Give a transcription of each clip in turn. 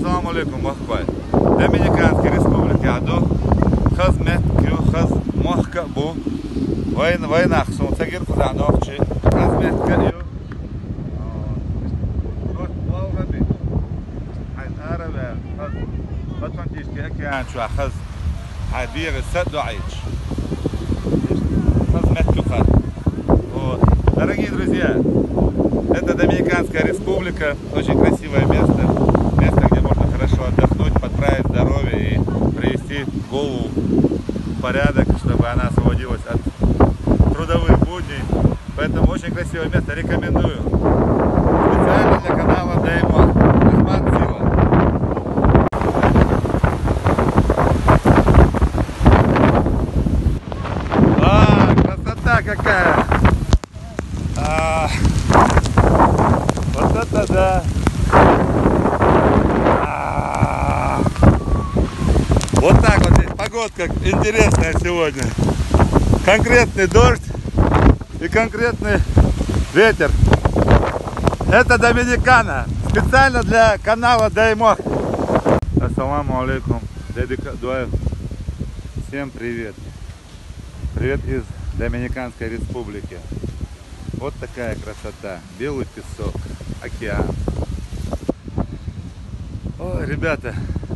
Assalamu alaikum, Mahkbay. Dominikanska Respublika adu. Xizmat ku xiz mohka bu. Vayna xsun tagir quzanoqchi. Xizmatga yu. Valgabi. Hay araba. Atlantический океан şu xiz. Habir Садуайч. Xizmat ku xiz. Вот. Дорогие друзья, это Доминиканская Республика, очень красивое место, место, где можно хорошо отдохнуть, подправить здоровье и привести голову в порядок, чтобы она освободилась от трудовых будней. Поэтому очень красивое место, рекомендую. Специально для канала Деймо. Красота какая! Вот это да! Вот так вот здесь погодка интересная сегодня. Конкретный дождь и конкретный ветер. Это Доминикана. Специально для канала Деймо. Ассаламу алейкум. Всем привет. Привет из Доминиканской Республики. Вот такая красота. Белый песок, океан. Ой, ребята,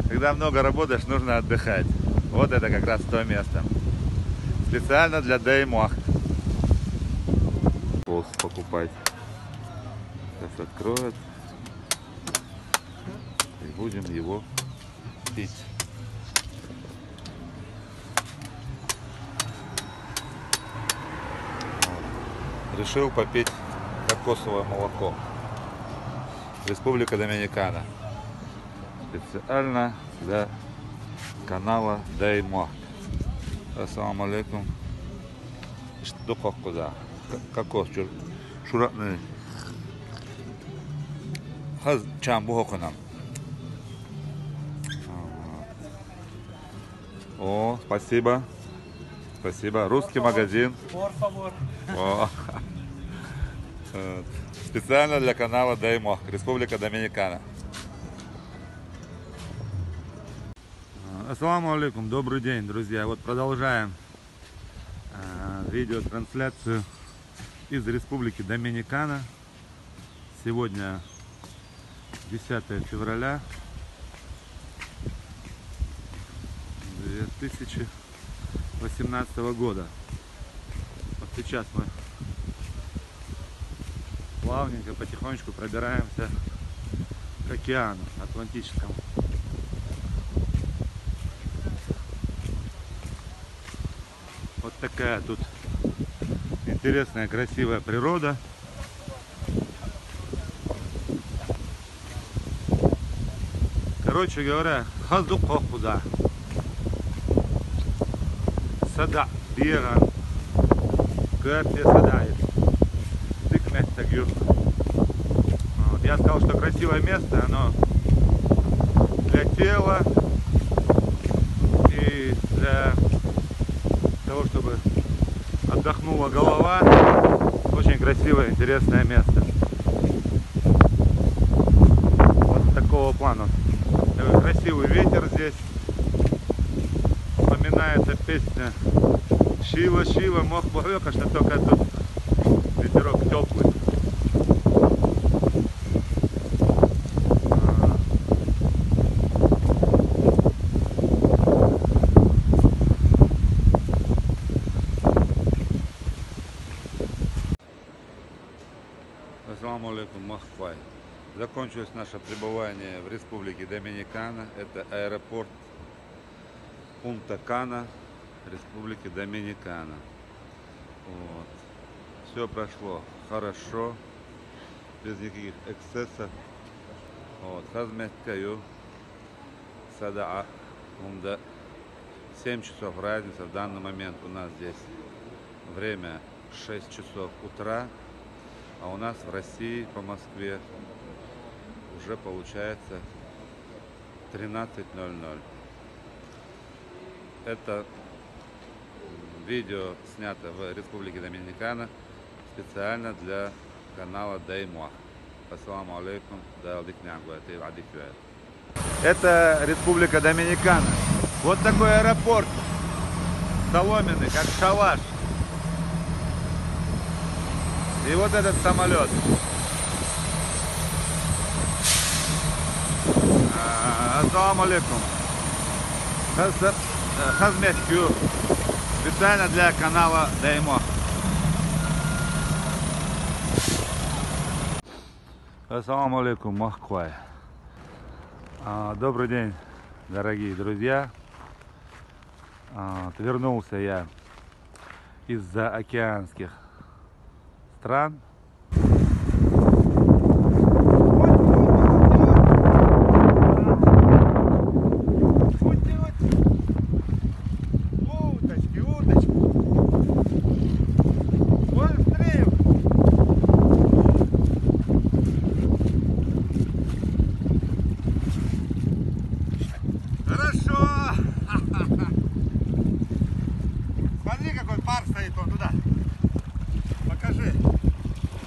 когда много работаешь, нужно отдыхать. Вот это как раз то место. Специально для Деймо. Полз покупать. Сейчас откроют. И будем его пить. Решил попить кокосовое молоко. Республика Доминикана. Специально для канала Деймо. Ассаламу алейкум. Что куда? Кокос. Шуратный. Хаз чам бухоканам. О, спасибо. Спасибо. Русский магазин. О. Специально для канала Деймо. Республика Доминикана. Ассаламу алейкум. Добрый день, друзья. Вот продолжаем видеотрансляцию из Республики Доминикана. Сегодня 10 февраля 2018 года. Вот сейчас мы плавненько, потихонечку пробираемся к океану Атлантическому. Вот такая тут интересная, красивая природа. Короче говоря, хаздуко куда. Сада бира. Капе садает. Вот. Я сказал, что красивое место, оно для тела и для того, чтобы отдохнула голова. Очень красивое, интересное место. Вот такого плана. Красивый ветер здесь. Вспоминается песня Шива, Шива, мох богока, что только тут ветерок теплый. Ассаламу алейкум, Махкбай. Закончилось наше пребывание в Республике Доминикана. Это аэропорт Пунта-Кана, Республики Доминикана. Вот. Все прошло хорошо, без никаких эксцессов. Вот. Хазметкаю Садаа. 7 часов разница. В данный момент у нас здесь время 6 часов утра. А у нас в России, по Москве, уже получается 13:00. Это видео снято в Республике Доминикана специально для канала Деймо. Ассаламу алейкум. Это Республика Доминикана. Вот такой аэропорт. Соломенный, как шалаш. И вот этот самолет. Ассаламу алейкум. Хазметкю. Специально для канала Даймо. Ассаламу алейкум, махквай. Добрый день, дорогие друзья. Вернулся я из-за океанских стран.